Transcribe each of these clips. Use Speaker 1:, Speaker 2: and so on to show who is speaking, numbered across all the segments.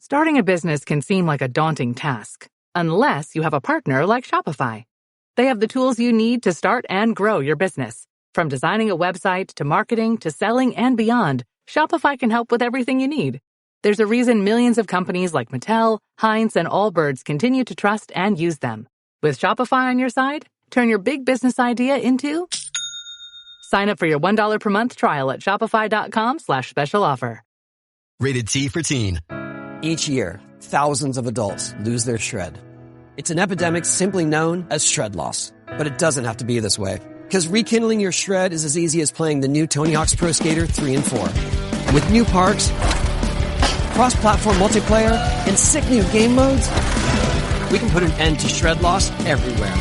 Speaker 1: Starting a business can seem like a daunting task, unless you have a partner like Shopify. They have the tools you need to start and grow your business. From designing a website to marketing to selling and beyond, Shopify can help with everything you need. There's a reason millions of companies like Mattel, Heinz, and Allbirds continue to trust and use them. With Shopify on your side, turn your big business idea into... Sign up for your $1 per month trial at shopify.com/special offer.
Speaker 2: Rated T for teen.
Speaker 3: Each year, thousands of adults lose their shred. It's an epidemic simply known as shred loss. But it doesn't have to be this way. Because rekindling your shred is as easy as playing the new Tony Hawk's Pro Skater 3 and 4. With new parks, cross-platform multiplayer, and sick new game modes, we can put an end to shred loss everywhere.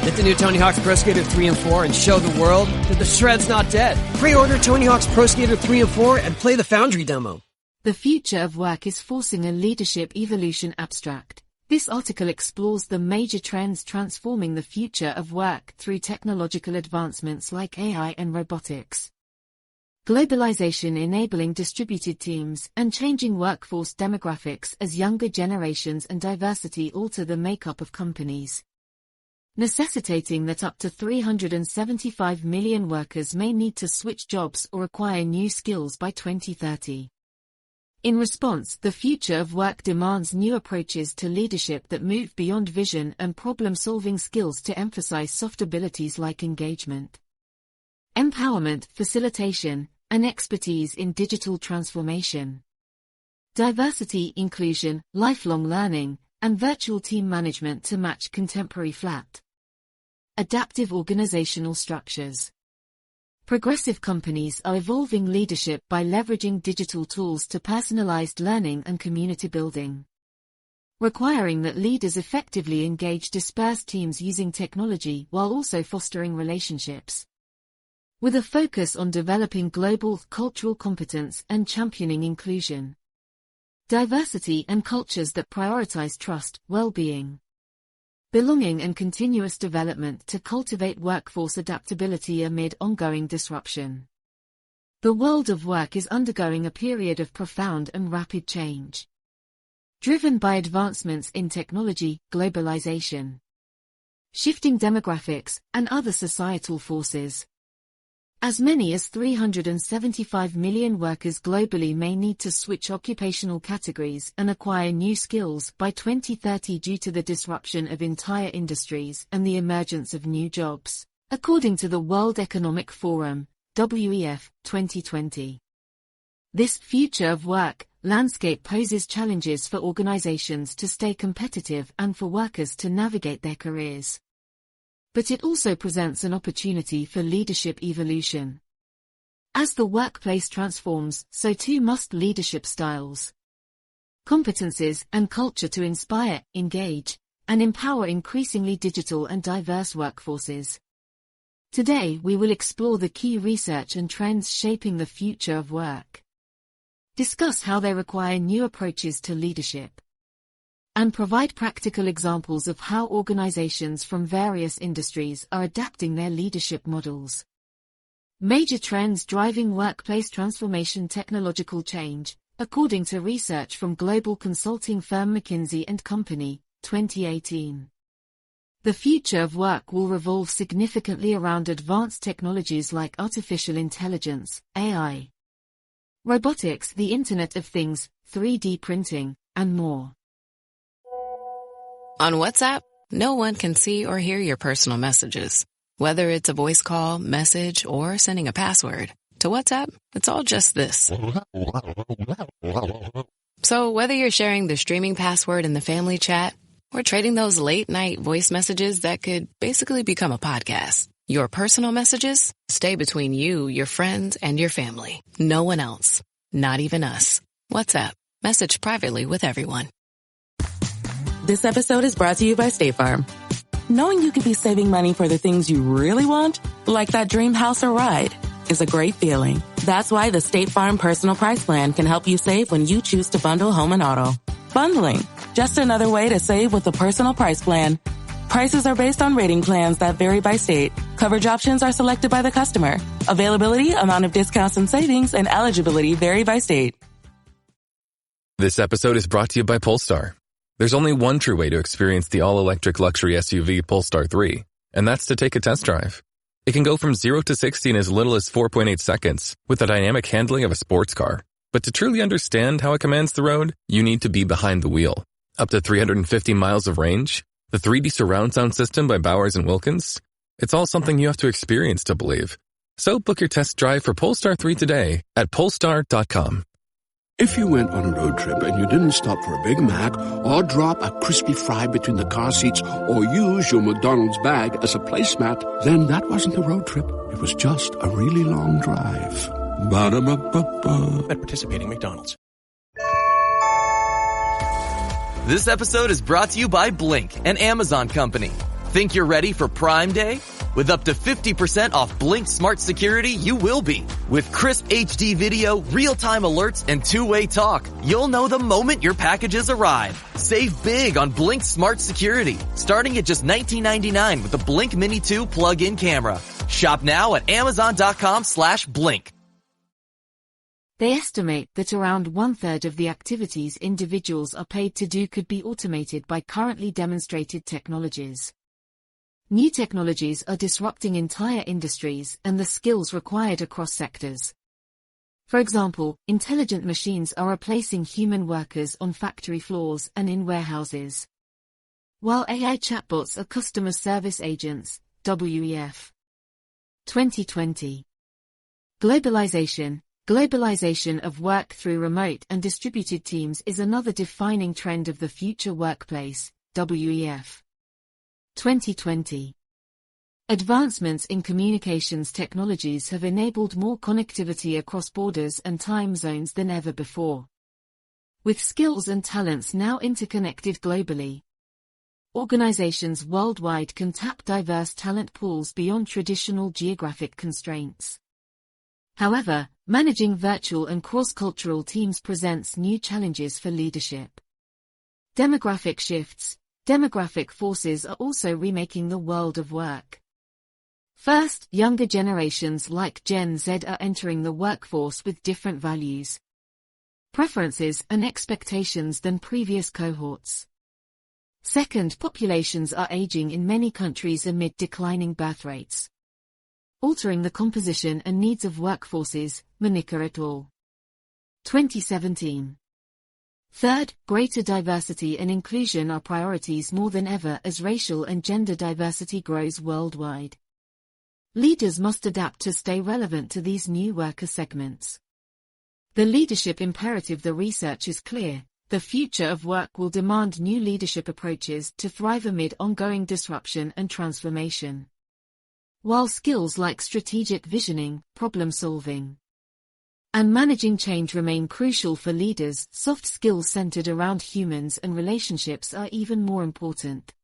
Speaker 3: Get the new Tony Hawk's Pro Skater 3 and 4 and show the world that the shred's not dead. Pre-order Tony Hawk's Pro Skater 3 and 4 and play the Foundry demo.
Speaker 4: The future of work is forcing a leadership evolution abstract. This article explores the major trends transforming the future of work through technological advancements like AI and robotics. Globalization enabling distributed teams and changing workforce demographics as younger generations and diversity alter the makeup of companies. Necessitating that up to 375 million workers may need to switch jobs or acquire new skills by 2030. In response, the future of work demands new approaches to leadership that move beyond vision and problem-solving skills to emphasize soft abilities like engagement, empowerment, facilitation, and expertise in digital transformation. Diversity, inclusion, lifelong learning, and virtual team management to match contemporary flat, adaptive organizational structures. Progressive companies are evolving leadership by leveraging digital tools to personalized learning and community building, requiring that leaders effectively engage dispersed teams using technology while also fostering relationships, with a focus on developing global cultural competence and championing inclusion. Diversity and cultures that prioritize trust, well-being, belonging and continuous development to cultivate workforce adaptability amid ongoing disruption. The world of work is undergoing a period of profound and rapid change, driven by advancements in technology, globalization, shifting demographics, and other societal forces. As many as 375 million workers globally may need to switch occupational categories and acquire new skills by 2030 due to the disruption of entire industries and the emergence of new jobs, according to the World Economic Forum, WEF, 2020. This future of work landscape poses challenges for organizations to stay competitive and for workers to navigate their careers. But it also presents an opportunity for leadership evolution. As the workplace transforms, so too must leadership styles, competencies, and culture to inspire, engage, and empower increasingly digital and diverse workforces. Today we will explore the key research and trends shaping the future of work, discuss how they require new approaches to leadership, and provide practical examples of how organizations from various industries are adapting their leadership models. Major trends driving workplace transformation: technological change, according to research from global consulting firm McKinsey & Company, 2018. The future of work will revolve significantly around advanced technologies like artificial intelligence, AI, robotics, the Internet of Things, 3D printing, and more.
Speaker 5: On WhatsApp, no one can see or hear your personal messages. Whether it's a voice call, message, or sending a password. To WhatsApp, it's all just this. So whether you're sharing the streaming password in the family chat or trading those late-night voice messages that could basically become a podcast, your personal messages stay between you, your friends, and your family. No one else. Not even us. WhatsApp. Message privately with everyone.
Speaker 6: This episode is brought to you by State Farm. Knowing you could be saving money for the things you really want, like that dream house or ride, is a great feeling. That's why the State Farm Personal Price Plan can help you save when you choose to bundle home and auto. Bundling, just another way to save with the Personal Price Plan. Prices are based on rating plans that vary by state. Coverage options are selected by the customer. Availability, amount of discounts and savings, and eligibility vary by state.
Speaker 7: This episode is brought to you by Polestar. There's only one true way to experience the all-electric luxury SUV Polestar 3, and that's to take a test drive. It can go from 0 to 60 in as little as 4.8 seconds with the dynamic handling of a sports car. But to truly understand how it commands the road, you need to be behind the wheel. Up to 350 miles of range, the 3D surround sound system by Bowers & Wilkins. It's all something you have to experience to believe. So book your test drive for Polestar 3 today at polestar.com.
Speaker 8: If you went on a road trip and you didn't stop for a Big Mac or drop a crispy fry between the car seats or use your McDonald's bag as a placemat, then that wasn't a road trip. It was just a really long drive. Ba-da-ba-ba-ba.
Speaker 9: At participating McDonald's.
Speaker 10: This episode is brought to you by Blink, an Amazon company. Think you're ready for Prime Day? With up to 50% off Blink Smart Security, you will be. With crisp HD video, real-time alerts, and two-way talk, you'll know the moment your packages arrive. Save big on Blink Smart Security, starting at just $19.99 with the Blink Mini 2 plug-in camera. Shop now at amazon.com/blink.
Speaker 4: They estimate that around 1/3 of the activities individuals are paid to do could be automated by currently demonstrated technologies. New technologies are disrupting entire industries and the skills required across sectors. For example, intelligent machines are replacing human workers on factory floors and in warehouses, while AI chatbots are customer service agents. WEF 2020. Globalization. Globalization of work through remote and distributed teams is another defining trend of the future workplace. WEF 2020. Advancements in communications technologies have enabled more connectivity across borders and time zones than ever before. With skills and talents now interconnected globally, organizations worldwide can tap diverse talent pools beyond traditional geographic constraints. However, managing virtual and cross-cultural teams presents new challenges for leadership. Demographic shifts. Demographic forces are also remaking the world of work. First, younger generations like Gen Z are entering the workforce with different values, preferences, and expectations than previous cohorts. Second, populations are aging in many countries amid declining birth rates, altering the composition and needs of workforces. Manica et al. 2017. Third, greater diversity and inclusion are priorities more than ever as racial and gender diversity grows worldwide. Leaders must adapt to stay relevant to these new worker segments. The leadership imperative. The research is clear. The future of work will demand new leadership approaches to thrive amid ongoing disruption and transformation. While skills like strategic visioning, problem-solving, and managing change remain crucial for leaders, soft skills centered around humans and relationships are even more important.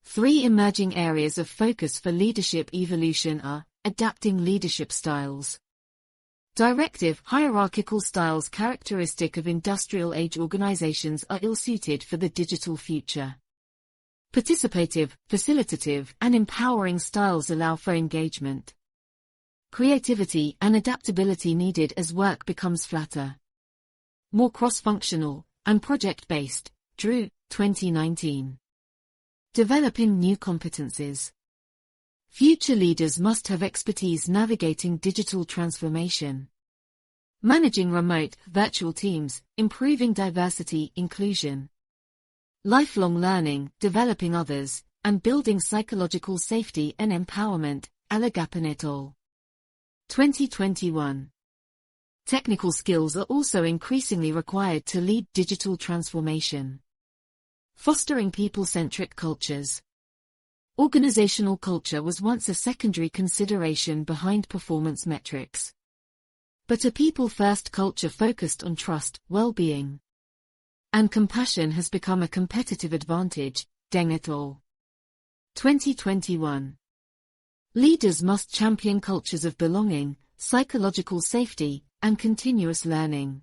Speaker 4: 3 emerging areas of focus for leadership evolution are: adapting leadership styles. Directive, hierarchical styles characteristic of industrial-age organizations are ill-suited for the digital future. Participative, facilitative, and empowering styles allow for engagement, creativity, and adaptability needed as work becomes flatter, more cross-functional, and project-based. Drew, 2019. Developing new competencies. Future leaders must have expertise navigating digital transformation, managing remote, virtual teams, improving diversity, inclusion, lifelong learning, developing others, and building psychological safety and empowerment. Alagapan et al. 2021. Technical skills are also increasingly required to lead digital transformation. Fostering people-centric cultures. Organizational culture was once a secondary consideration behind performance metrics, but a people-first culture focused on trust, well-being, and compassion has become a competitive advantage. Deng et al. 2021. Leaders must champion cultures of belonging, psychological safety, and continuous learning.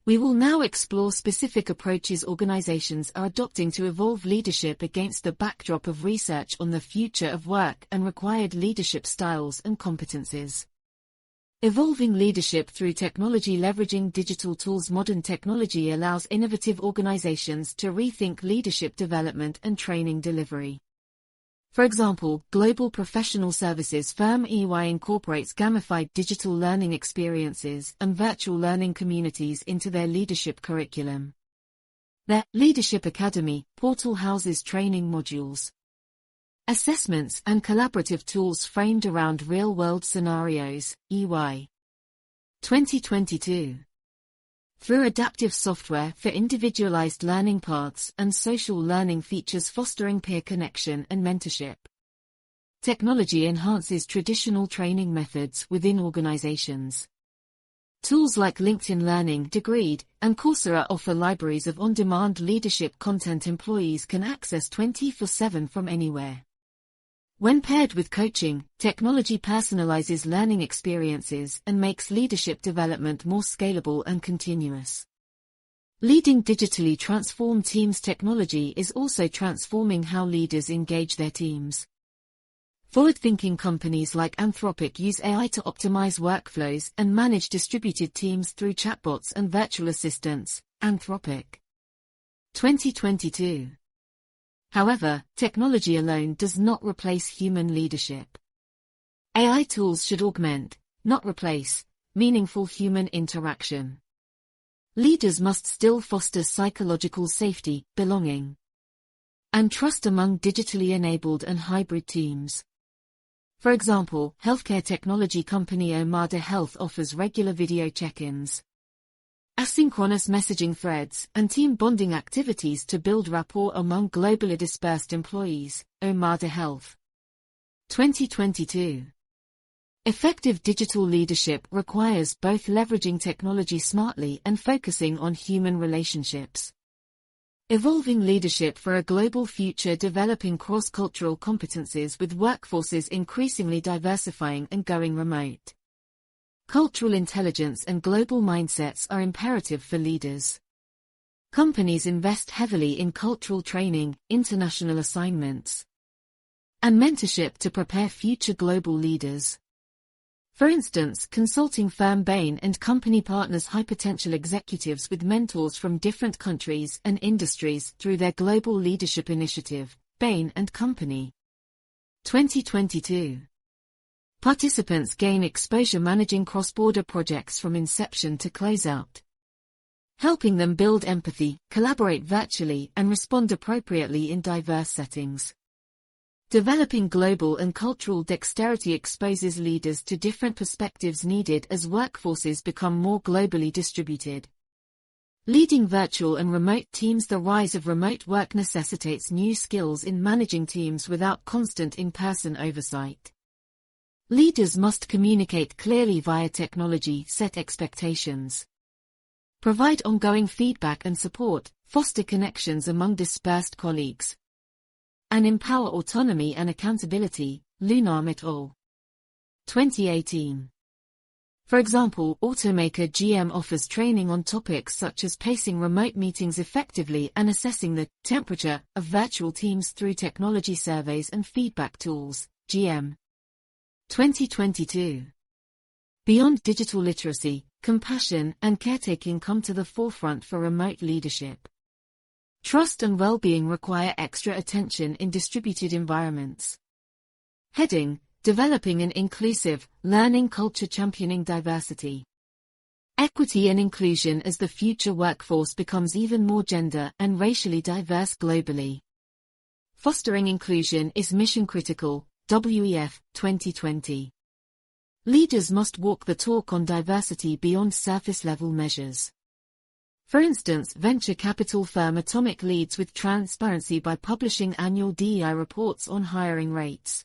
Speaker 4: We will now explore specific approaches organizations are adopting to evolve leadership against the backdrop of research on the future of work and required leadership styles and competencies. Evolving leadership through technology. Leveraging digital tools. Modern technology allows innovative organizations to rethink leadership development and training delivery. For example, global professional services firm EY incorporates gamified digital learning experiences and virtual learning communities into their leadership curriculum. Their Leadership Academy portal houses training modules, assessments, and collaborative tools framed around real-world scenarios. EY 2022. Through adaptive software for individualized learning paths and social learning features fostering peer connection and mentorship. Technology enhances traditional training methods within organizations. Tools like LinkedIn Learning, Degreed, and Coursera offer libraries of on-demand leadership content employees can access 24/7 from anywhere. When paired with coaching, technology personalizes learning experiences and makes leadership development more scalable and continuous. Leading digitally transformed teams. Technology is also transforming how leaders engage their teams. Forward-thinking companies like Anthropic use AI to optimize workflows and manage distributed teams through chatbots and virtual assistants. Anthropic 2022. However, technology alone does not replace human leadership. AI tools should augment, not replace, meaningful human interaction. Leaders must still foster psychological safety, belonging, and trust among digitally enabled and hybrid teams. For example, healthcare technology company Omada Health offers regular video check-ins, asynchronous messaging threads, and team bonding activities to build rapport among globally dispersed employees. Omada Health 2022. Effective digital leadership requires both leveraging technology smartly and focusing on human relationships. Evolving leadership for a global future. Developing cross-cultural competencies with workforces increasingly diversifying and going remote. Cultural intelligence and global mindsets are imperative for leaders. Companies invest heavily in cultural training, international assignments, and mentorship to prepare future global leaders. For instance, consulting firm Bain & Company partners high-potential executives with mentors from different countries and industries through their Global Leadership Initiative. Bain & Company 2022. Participants gain exposure managing cross-border projects from inception to closeout, helping them build empathy, collaborate virtually, and respond appropriately in diverse settings. Developing global and cultural dexterity exposes leaders to different perspectives needed as workforces become more globally distributed. Leading virtual and remote teams. The rise of remote work necessitates new skills in managing teams without constant in-person oversight. Leaders must communicate clearly via technology, set expectations, provide ongoing feedback and support, foster connections among dispersed colleagues, and empower autonomy and accountability. Lunam et al. 2018. For example, automaker GM offers training on topics such as pacing remote meetings effectively and assessing the temperature of virtual teams through technology surveys and feedback tools. GM 2022. Beyond digital literacy, compassion and caretaking come to the forefront for remote leadership. Trust and well-being require extra attention in distributed environments. Heading: Developing an inclusive, learning culture. Championing diversity, equity and inclusion as the future workforce becomes even more gender and racially diverse globally. Fostering inclusion is mission-critical. WEF 2020. Leaders must walk the talk on diversity beyond surface-level measures. For instance, venture capital firm Atomic leads with transparency by publishing annual DEI reports on hiring rates,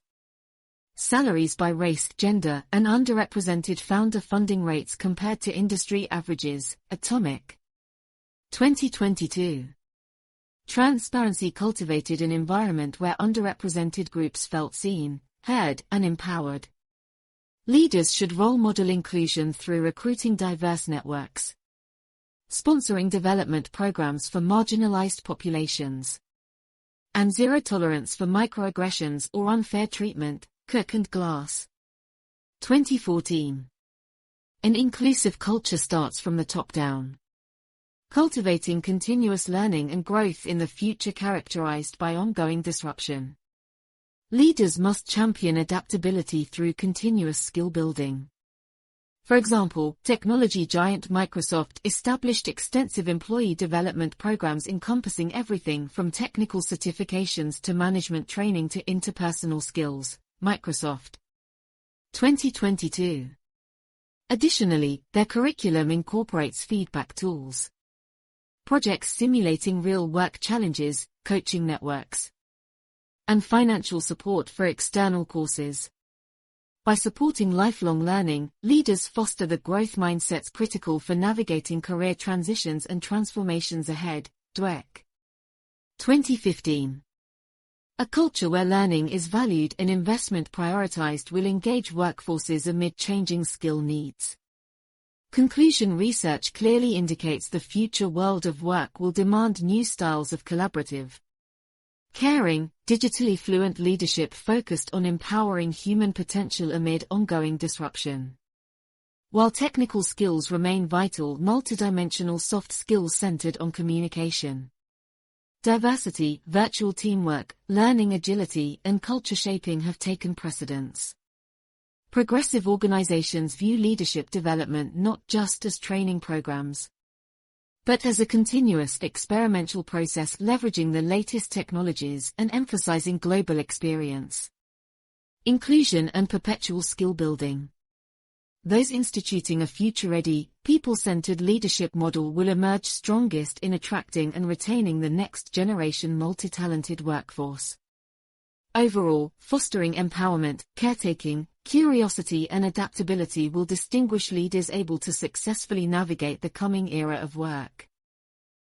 Speaker 4: salaries by race, gender, and underrepresented founder funding rates compared to industry averages. Atomic 2022. Transparency cultivated an environment where underrepresented groups felt seen, heard, and empowered. Leaders should role model inclusion through recruiting diverse networks, sponsoring development programs for marginalized populations, and zero tolerance for microaggressions or unfair treatment. Cook and Glass 2014. An inclusive culture starts from the top down. Cultivating continuous learning and growth in the future characterized by ongoing disruption. Leaders must champion adaptability through continuous skill building. For example, technology giant Microsoft established extensive employee development programs encompassing everything from technical certifications to management training to interpersonal skills. Microsoft. 2022. Additionally, their curriculum incorporates feedback tools, projects simulating real-work challenges, coaching networks, and financial support for external courses. By supporting lifelong learning, leaders foster the growth mindsets critical for navigating career transitions and transformations ahead. Dweck. 2015. A culture where learning is valued and investment prioritized will engage workforces amid changing skill needs. Conclusion: research clearly indicates the future world of work will demand new styles of collaborative, caring, digitally fluent leadership focused on empowering human potential amid ongoing disruption. While technical skills remain vital, multidimensional soft skills centered on communication, diversity, virtual teamwork, learning agility, and culture shaping have taken precedence. Progressive organizations view leadership development not just as training programs, but as a continuous experimental process leveraging the latest technologies and emphasizing global experience, inclusion, and perpetual skill building. Those instituting a future-ready, people-centered leadership model will emerge strongest in attracting and retaining the next-generation multi-talented workforce. Overall, fostering empowerment, caretaking, curiosity, and adaptability will distinguish leaders able to successfully navigate the coming era of work.